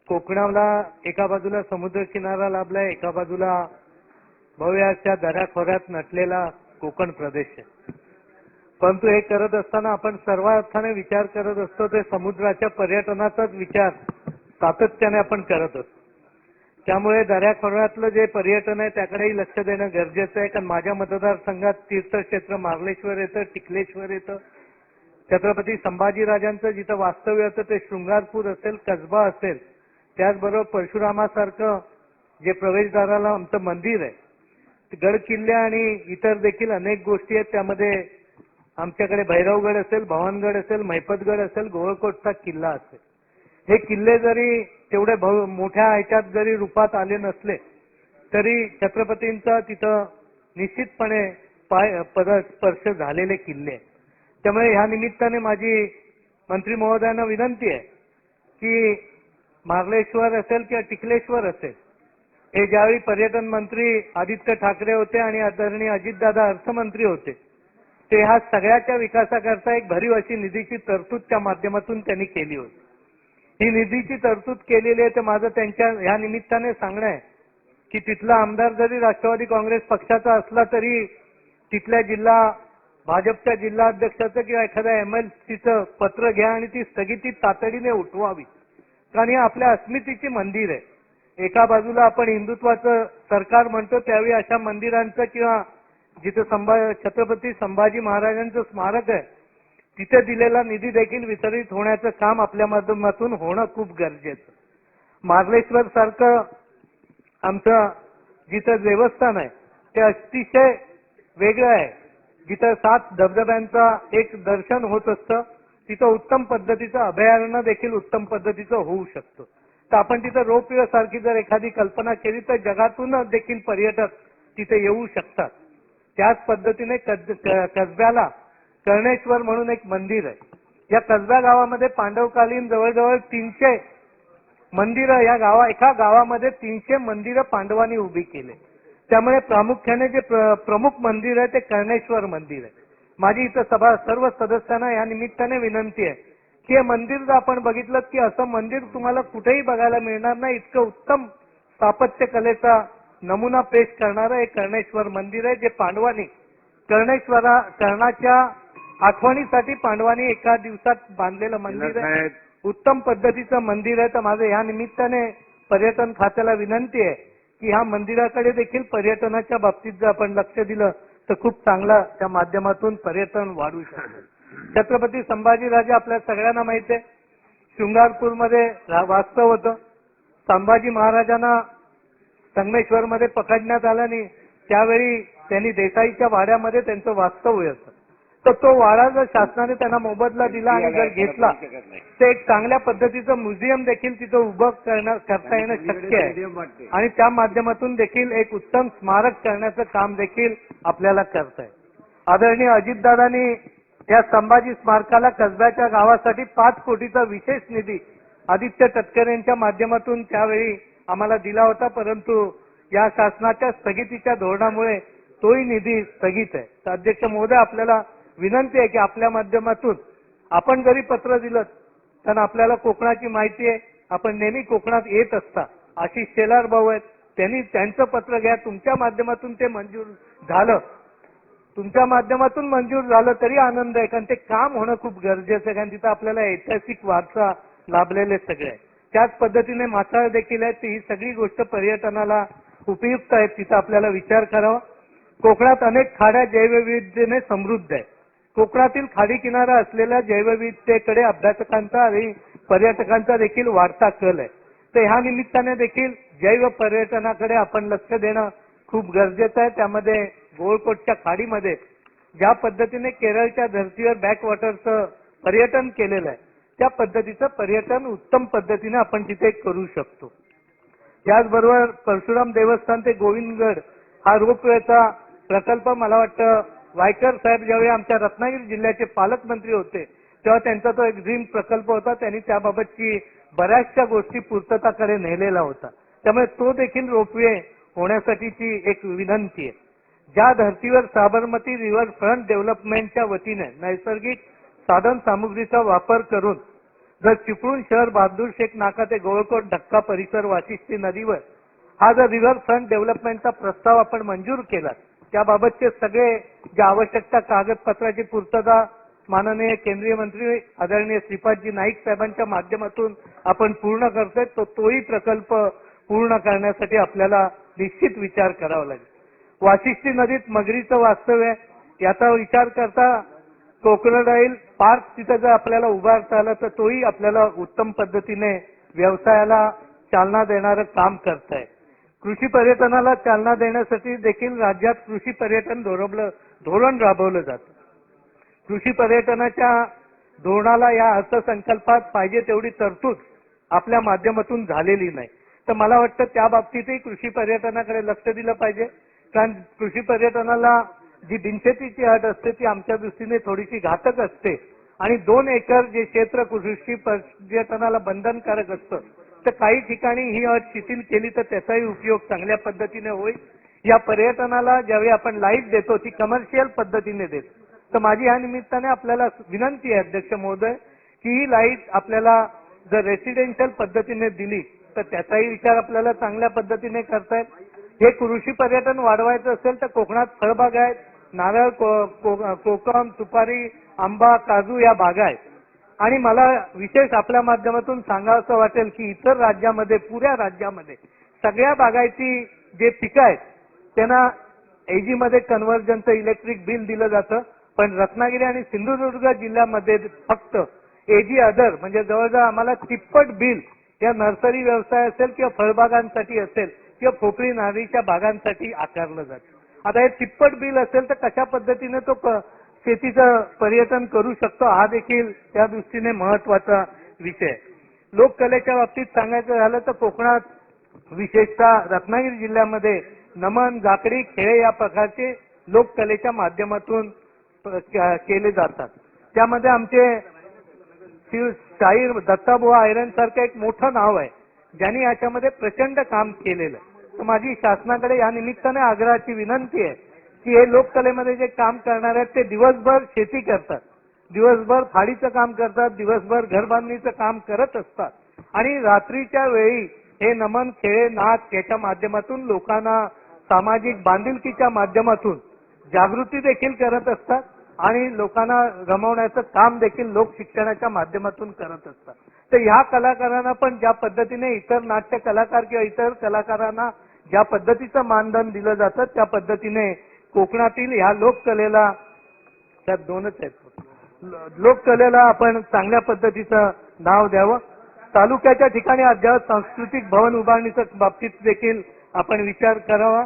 कोकणाला एका बाजूला समुद्र किनारा लाभलाय, एका बाजूला भव्य अशा दऱ्याखोऱ्यात नटलेला कोकण प्रदेश आहे. परंतु हे करत असताना आपण सर्व अर्थाने विचार करत असतो ते समुद्राच्या पर्यटनाचाच विचार सातत्याने आपण करत असतो. त्यामुळे दऱ्याखोऱ्यातलं जे पर्यटन आहे त्याकडेही लक्ष देणं गरजेचं आहे. कारण माझ्या मतदारसंघात तीर्थक्षेत्र मार्लेश्वर येतं, टिकलेश्वर येतं, छत्रपती संभाजीराजांचं जिथं वास्तव्य होतं ते शृंगारपूर असेल, कसबा असेल, त्याचबरोबर परशुरामासारखं जे प्रवेशद्वाराला आमचं मंदिर आहे, गड किल्ले आणि इतर देखील अनेक गोष्टी आहेत. त्यामध्ये आमच्याकडे भैरवगड असेल, भवानगड असेल, मैपतगड असेल, गोवळकोटचा किल्ला असेल. हे किल्ले जरी तेवढे मोठ्या ह्याच्यात जरी रूपात आले नसले तरी छत्रपतींचा तिथं निश्चितपणे पदस्पर्श झालेले किल्ले. त्यामुळे ह्या निमित्ताने माझी मंत्री महोदयांना विनंती आहे की मार्लेश्वर असेल किंवा टिकलेश्वर असेल, हे ज्यावेळी पर्यटन मंत्री आदित्य ठाकरे होते आणि आदरणीय अजितदादा अर्थमंत्री होते, ते ह्या सगळ्याच्या विकासाकरता एक भरीव अशी निधीची तरतूद त्या माध्यमातून त्यांनी केली होती. ही निधीची तरतूद केलेली आहे. तर माझं त्यांच्या ह्या निमित्ताने सांगणं आहे की तिथला आमदार जरी राष्ट्रवादी काँग्रेस पक्षाचा असला तरी तिथल्या जिल्हा भाजपच्या जिल्हा अध्यक्षाचं किंवा एखाद्या MLCचं पत्र घ्या आणि ती स्थगिती तातडीने उठवावी. कारण ही आपल्या अस्मितेची मंदिर आहे. एका बाजूला आपण हिंदुत्वाचं सरकार म्हणतो, त्यावेळी अशा मंदिरांचं किंवा जिथं छत्रपती संभाजी महाराजांचं स्मारक आहे तिथे दिलेला निधी देखील वितरित होण्याचं काम आपल्या माध्यमातून होणं खूप गरजेचं. मार्लेश्वर सारखं आमचं जिथं देवस्थान आहे ते अतिशय वेगळं आहे. जिथं 7 धबधब्यांचा एक दर्शन होत असतं, तिथं उत्तम पद्धतीचं अभयारण्य देखील उत्तम पद्धतीचं होऊ शकतं. तर आपण तिथं रोपवे सारखी जर एखादी कल्पना केली तर जगातून देखील पर्यटक तिथे येऊ शकतात. त्याच पद्धतीने कसब्याला कर्णेश्वर म्हणून एक मंदिर आहे. या कसबा गावामध्ये पांडवकालीन जवळजवळ 300 मंदिरं एका गावामध्ये 300 मंदिरं पांडवांनी उभी केले. त्यामुळे प्रामुख्याने जे प्रमुख मंदिर आहे ते कर्णेश्वर मंदिर आहे. माझी इथं सर्व सदस्यांना या निमित्ताने विनंती आहे की हे मंदिर जर आपण बघितलं की असं मंदिर तुम्हाला कुठेही बघायला मिळणार नाही. इतकं उत्तम स्थापत्य कलेचा नमुना पेश करणारं एक कर्णेश्वर मंदिर आहे, जे पांडवांनी कर्णाच्या आठवणीसाठी पांडवांनी एका दिवसात बांधलेलं मंदिर आहे. उत्तम पद्धतीचं मंदिर आहे. तर माझं या निमित्ताने पर्यटन खात्याला विनंती आहे की ह्या मंदिराकडे देखील पर्यटनाच्या बाबतीत जर आपण लक्ष दिलं तर खूप चांगला त्या माध्यमातून पर्यटन वाढू शकतं. छत्रपती संभाजीराजे आपल्या सगळ्यांना माहिती आहे, शृंगारपूरमध्ये वास्तव होतं. संभाजी महाराजांना संगमेश्वरमध्ये पकडण्यात आलं आणि त्यावेळी त्यांनी देसाईच्या वाड्यामध्ये त्यांचं वास्तव्य होतं. तर तो वाडा जर शासनाने त्यांना मोबदला दिला आणि जर घेतला तर एक चांगल्या पद्धतीचं म्युझियम देखील तिथं उभं करता येणं शक्य आहे आणि त्या माध्यमातून देखील एक उत्तम स्मारक करण्याचं काम देखील आपल्याला करता येईल. आदरणीय अजितदादांनी या संभाजी स्मारकाला कसब्याच्या गावासाठी 5 कोटीचा विशेष निधी आदित्य तटकरेंच्या माध्यमातून त्यावेळी आम्हाला दिला होता. परंतु या शासनाच्या स्थगितीच्या धोरणामुळे तोही निधी स्थगित आहे. तर अध्यक्ष महोदय, आपल्याला विनंती आहे की आपल्या माध्यमातून आपण जरी पत्र दिलं तर आपल्याला कोकणाची माहिती आहे, आपण नेहमी कोकणात येत असता. आशिष शेलार भाऊ आहेत, त्यांचं पत्र घ्या. तुमच्या माध्यमातून ते मंजूर झालं, तुमच्या माध्यमातून मंजूर झालं तरी आनंद आहे. कारण ते काम होणं खूप गरजेचं आहे. कारण तिथं आपल्याला ऐतिहासिक वारसा लाभलेले सगळे आहे. त्याच पद्धतीने मासाळ देखील आहेत. ही सगळी गोष्ट पर्यटनाला उपयुक्त आहे. तिथं आपल्याला विचार करावा. कोकणात अनेक खाड्या जैवविविधतेने समृद्ध आहे. कोकणातील खाडी किनारा असलेल्या जैवविविधतेकडे अभ्यासकांचा आणि पर्यटकांचा देखील वाढता कल आहे. तर ह्या निमित्ताने देखील जैव पर्यटनाकडे आपण लक्ष देणं खूप गरजेचं आहे. त्यामध्ये गोवळकोटच्या खाडीमध्ये ज्या पद्धतीने केरळच्या धर्तीवर बॅकवॉटरचं पर्यटन केलेलं आहे त्या पद्धतीचं पर्यटन उत्तम पद्धतीने आपण तिथे करू शकतो. त्याचबरोबर परशुराम देवस्थान ते गोविंदगड हा रोपवेचा प्रकल्प मला वाटतं वायकर साहेब ज्यावेळी आमच्या रत्नागिरी जिल्ह्याचे पालकमंत्री होते तेव्हा त्यांचा तो एक ड्रीम प्रकल्प होता. त्यांनी त्याबाबतची बऱ्याचशा गोष्टी पूर्तताकडे नेलेला होता. त्यामुळे तो देखील रोपवे होण्यासाठीची एक विनंती आहे. ज्या धर्तीवर साबरमती रिव्हर फ्रंट डेव्हलपमेंटच्या वतीने नैसर्गिक साधन सामुग्रीचा वापर करून जर चिपळूण शहर बहादूर शेख नाका ते गोळकोट ढक्का परिसर वाशिष्ठी नदीवर हा जर रिव्हरफ्रंट डेव्हलपमेंटचा प्रस्ताव आपण मंजूर केला, त्याबाबतचे सगळे जे आवश्यकता कागदपत्राची पूर्तता माननीय केंद्रीय मंत्री आदरणीय श्रीपादजी नाईक साहेबांच्या माध्यमातून आपण पूर्ण करतोय, तोही प्रकल्प पूर्ण करण्यासाठी आपल्याला निश्चित विचार करावा लागेल. वाशिष्ठी नदीत मगरीचं वास्तव्य याचा विचार करता क्रोकोडाईल पार्क तिथं जर आपल्याला उभारता आलं तर तोही आपल्याला उत्तम पद्धतीने व्यवसायाला चालना देणारं काम करताय. कृषी पर्यटनाला चालना देण्यासाठी देखील राज्यात कृषी पर्यटन धोरण राबवलं जातं. कृषी पर्यटनाच्या धोरणाला या अर्थसंकल्पात पाहिजे तेवढी तरतूद आपल्या माध्यमातून झालेली नाही. तर मला वाटतं त्या बाबतीतही कृषी पर्यटनाकडे लक्ष दिलं पाहिजे. कारण कृषी पर्यटनाला जी बिनशेतीची अट असते ती आमच्या दृष्टीने थोडीशी घातक असते आणि 2 एकर जे क्षेत्र कृषी पर्यटनाला बंधनकारक असतं, तर काही ठिकाणी ही अट शिथिल केली तर त्याचाही उपयोग चांगल्या पद्धतीने होईल. या पर्यटनाला ज्यावेळी आपण लाईट देतो ती कमर्शियल पद्धतीने देतो. तर माझी या निमित्ताने आपल्याला विनंती आहे अध्यक्ष महोदय की ही लाईट आपल्याला जर रेसिडेन्शियल पद्धतीने दिली तर त्याचाही विचार आपल्याला चांगल्या पद्धतीने करता येईल. हे कृषी पर्यटन वाढवायचं असेल तर कोकणात फळबाग आहेत, नारळ, कोकम, सुपारी, आंबा, काजू या बागा आहेत. आणि मला विशेष आपल्या माध्यमातून सांगावंसं वाटेल की इतर राज्यामध्ये, पुऱ्या राज्यामध्ये सगळ्या बागायती जे पिकं आहेत त्यांना एजी मध्ये कन्व्हर्जनचं इलेक्ट्रिक बिल दिलं जातं, पण रत्नागिरी आणि सिंधुदुर्ग जिल्ह्यामध्ये फक्त एजी अदर म्हणजे जवळजवळ आम्हाला तिप्पट बिल या नर्सरी व्यवसाय असेल किंवा फळबागांसाठी असेल किंवा पोकळी नारळीच्या बागांसाठी आकारलं जातं. आता हे तिप्पट बिल असेल तर कशा पद्धतीने तो शेतीचं पर्यटन करू शकतो हा देखील त्या दृष्टीने महत्वाचा विषय. लोककलेच्या बाबतीत सांगायचं झालं तर कोकणात विशेषतः रत्नागिरी जिल्ह्यामध्ये नमन, जाकडी, खेळे या प्रकारचे लोककलेच्या माध्यमातून केले जातात. त्यामध्ये आमचे शाहीर दत्ताबुवा आयरनसारखं एक मोठं नाव आहे ज्यांनी याच्यामध्ये प्रचंड काम केलेलं. तर माझी शासनाकडे या निमित्ताने आग्रहाची विनंती आहे की हे लोककलेमध्ये जे काम करणार आहेत ते दिवसभर शेती करतात, दिवसभर फाडीचं काम करतात, दिवसभर घरबांधणीचं काम करत असतात आणि रात्रीच्या वेळी हे नमन, खेळे, नाच याच्या माध्यमातून लोकांना सामाजिक बांधिलकीच्या माध्यमातून जागृती देखील करत असतात आणि लोकांना रमवण्याचं काम देखील लोक शिक्षणाच्या माध्यमातून करत असतात. तर ह्या कलाकारांना पण ज्या पद्धतीने इतर नाट्य कलाकार किंवा इतर कलाकारांना ज्या पद्धतीचं मानधन दिलं जातं त्या पद्धतीने कोकणातील ह्या लोककलेला, त्यात 2च आहेत, लोककलेला आपण चांगल्या पद्धतीचं नाव द्यावं. तालुक्याच्या ठिकाणी अद्याप सांस्कृतिक भवन उभारणीच्या बाबतीत देखील आपण विचार करावा.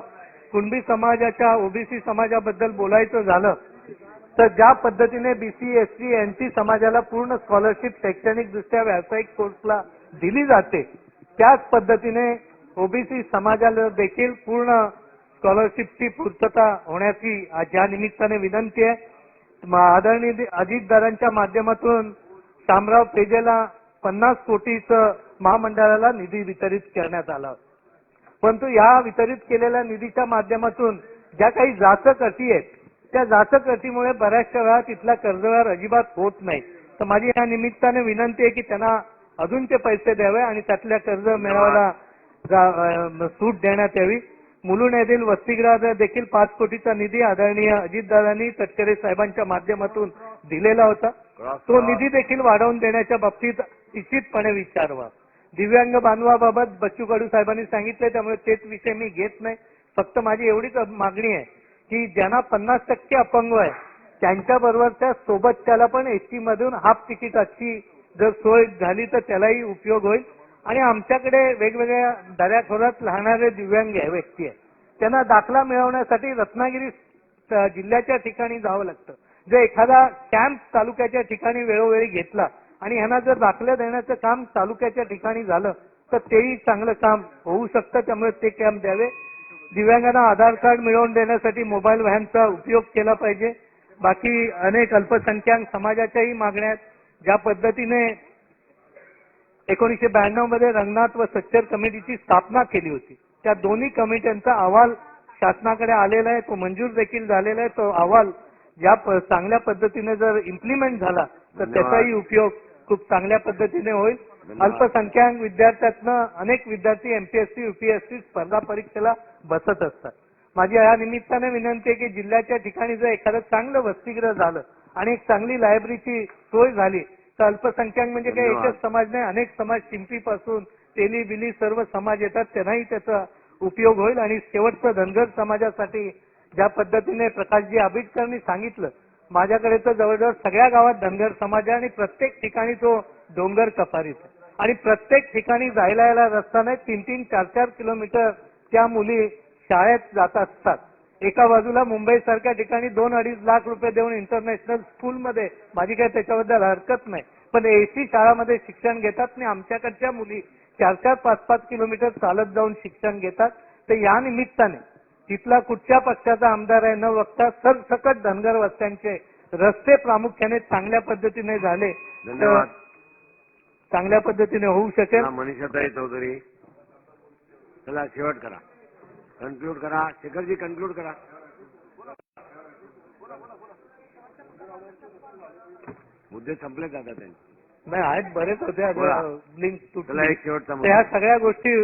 कुणबी समाजाच्या, ओबीसी समाजाबद्दल बोलायचं झालं तर ज्या पद्धतीने बीसी, एसटी, एनटी समाजाला पूर्ण स्कॉलरशिप शैक्षणिक दृष्ट्या व्यावसायिक कोर्सला दिली जाते त्याच पद्धतीने ओबीसी समाजाला देखील पूर्ण स्कॉलरशिपची पूर्तता होण्याची ज्या निमित्ताने विनंती आहे. आदरणीय अजितदारांच्या माध्यमातून शामराव पेजेला 50 कोटीचं महामंडळाला निधी वितरित करण्यात आला. परंतु या वितरित केलेल्या निधीच्या माध्यमातून ज्या काही जाचक अटी आहेत त्या जाचक अटीमुळे बऱ्याचशा वेळा तिथला कर्जव्यवहार अजिबात होत नाही. तर माझी या निमित्ताने विनंती आहे की त्यांना अजूनचे पैसे द्यावे आणि त्यातल्या कर्ज मेळाव्याला सूट देण्यात यावी. मुलुंड येथील वसतिगृहात देखील 5 कोटीचा निधी आदरणीय अजितदादांनी तटकरे साहेबांच्या माध्यमातून दिलेला होता. तो निधी देखील वाढवून देण्याच्या बाबतीत निश्चितपणे विचारावा. दिव्यांग बांधवाबाबत बच्चू कडू साहेबांनी सांगितले त्यामुळे तेच विषय मी घेत नाही. फक्त माझी एवढीच मागणी आहे की ज्यांना 50% अपंग आहे त्यांच्याबरोबरच्या सोबतच्याला पण एसटी मधून हाफ तिकिटाची जर सोय झाली तर त्यालाही उपयोग होईल. आणि आमच्याकडे वेगवेगळ्या दऱ्याखोऱ्यात राहणारे दिव्यांग व्यक्ती आहेत त्यांना दाखला मिळवण्यासाठी रत्नागिरी जिल्ह्याच्या ठिकाणी जावं लागतं. जर एखादा कॅम्प तालुक्याच्या ठिकाणी वेळोवेळी घेतला आणि ह्यांना जर दाखले देण्याचं काम तालुक्याच्या ठिकाणी झालं तर तेही चांगलं काम होऊ शकतं. त्यामुळे ते कॅम्प द्यावे. दिव्यांगांना आधार कार्ड मिळवून देण्यासाठी मोबाईल व्हॅनचा उपयोग केला पाहिजे. बाकी अनेक अल्पसंख्याक समाजाच्याही मागण्या आहेत. ज्या पद्धतीने 1992 मध्ये रंगनाथ व सच्चर कमिटीची स्थापना केली होती त्या दोन्ही कमिट्यांचा अहवाल शासनाकडे आलेला आहे, तो मंजूर देखील झालेला आहे. तो अहवाल ज्या चांगल्या पद्धतीने जर इम्प्लिमेंट झाला तर त्याचाही उपयोग खूप चांगल्या पद्धतीने होईल. धन्यवाद. अल्पसंख्याक विद्यार्थ्यातनं अनेक विद्यार्थी एमपीएससी युपीएससी स्पर्धा परीक्षेला बसत असतात. माझी या निमित्ताने विनंती आहे की जिल्ह्याच्या ठिकाणी जर एखादं चांगलं वसतिगृह झालं आणि एक चांगली लायब्ररीची सोय झाली तर अल्पसंख्याक म्हणजे काही धन्यवाद. एकच समाज नाही, अनेक समाज शिंपीपासून तेली बिली सर्व समाज येतात, त्यांनाही त्याचा उपयोग होईल. आणि शेवटचं धनगर समाजासाठी ज्या पद्धतीने प्रकाशजी आंबेडकरांनी सांगितलं, माझ्याकडे तर जवळजवळ सगळ्या गावात धनगर समाज आहे आणि प्रत्येक ठिकाणी तो डोंगर कपारीत आहे आणि प्रत्येक ठिकाणी जायला यायला रस्ता नाही. 3-3, 4-4 किलोमीटर त्या मुली शाळेत जात असतात. एका बाजूला मुंबई सारख्या ठिकाणी 2-2.5 लाख रुपये देऊन इंटरनॅशनल स्कूलमध्ये, माझी काही त्याच्याबद्दल हरकत नाही, पण एसी शाळामध्ये शिक्षण घेतात आणि आमच्याकडच्या मुली 4-4, 5-5 किलोमीटर चालत जाऊन शिक्षण घेतात. तर या निमित्ताने तिथला कुठच्या पक्षाचा आमदार आहे न बघता सरसकट धनगर वस्त्यांचे रस्ते प्रामुख्याने चांगल्या पद्धतीने झाले तर धन्यवाद. चांगल्या पद्धतीने होऊ शकेल. मनीषाताई चौधरी, चला शेवट करा, कन्क्लूड करा. शेखरजी कन्क्लूड करा. मुद्दे संपले जातात त्यांचे. नाही आहेत, बरेच होते, बोला. लिंक चला तुटली. एक शेवटचा तर ह्या मुद्दा. सगळ्या गोष्टी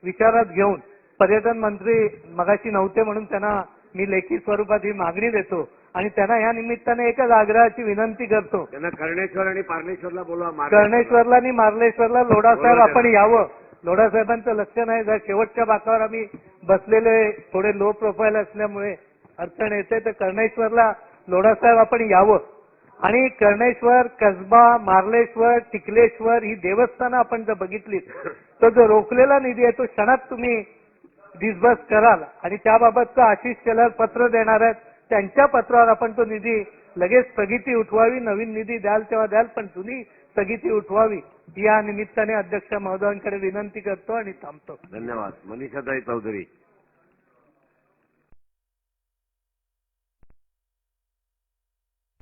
विचारात घेऊन पर्यटन मंत्री मगाशी नव्हते म्हणून त्यांना मी लेखी स्वरूपात ही मागणी देतो आणि त्यांना या निमित्ताने एकच आग्रहाची विनंती करतो. त्यांना कर्णेश्वर आणि पार्लेश्वरला बोलवा. कर्णेश्वरला आणि मार्लेश्वरला लोढासाहेब आपण यावं. लोढासाहेबांचं लक्ष नाही, जर शेवटच्या बाकावर आम्ही बसलेले थोडे लो प्रोफाईल असल्यामुळे अडचण येते, तर कर्णेश्वरला लोढासाहेब आपण यावं आणि कर्णेश्वर, कसबा, मार्लेश्वर, टिकलेश्वर ही देवस्थानं आपण जर बघितली तर जो रोखलेला निधी आहे तो क्षणात तुम्ही डिस्बर्स कराल आणि त्याबाबतचं आशिष शेलार पत्र देणार आहेत. त्यांच्या पत्रावर आपण तो निधी लगेच स्थगिती उठवावी. नवीन निधी द्याल तेव्हा द्याल, पण जुनी स्थगिती उठवावी या निमित्ताने अध्यक्ष महोदयांकडे विनंती करतो आणि थांबतो. धन्यवाद. मनीषाताई चौधरी.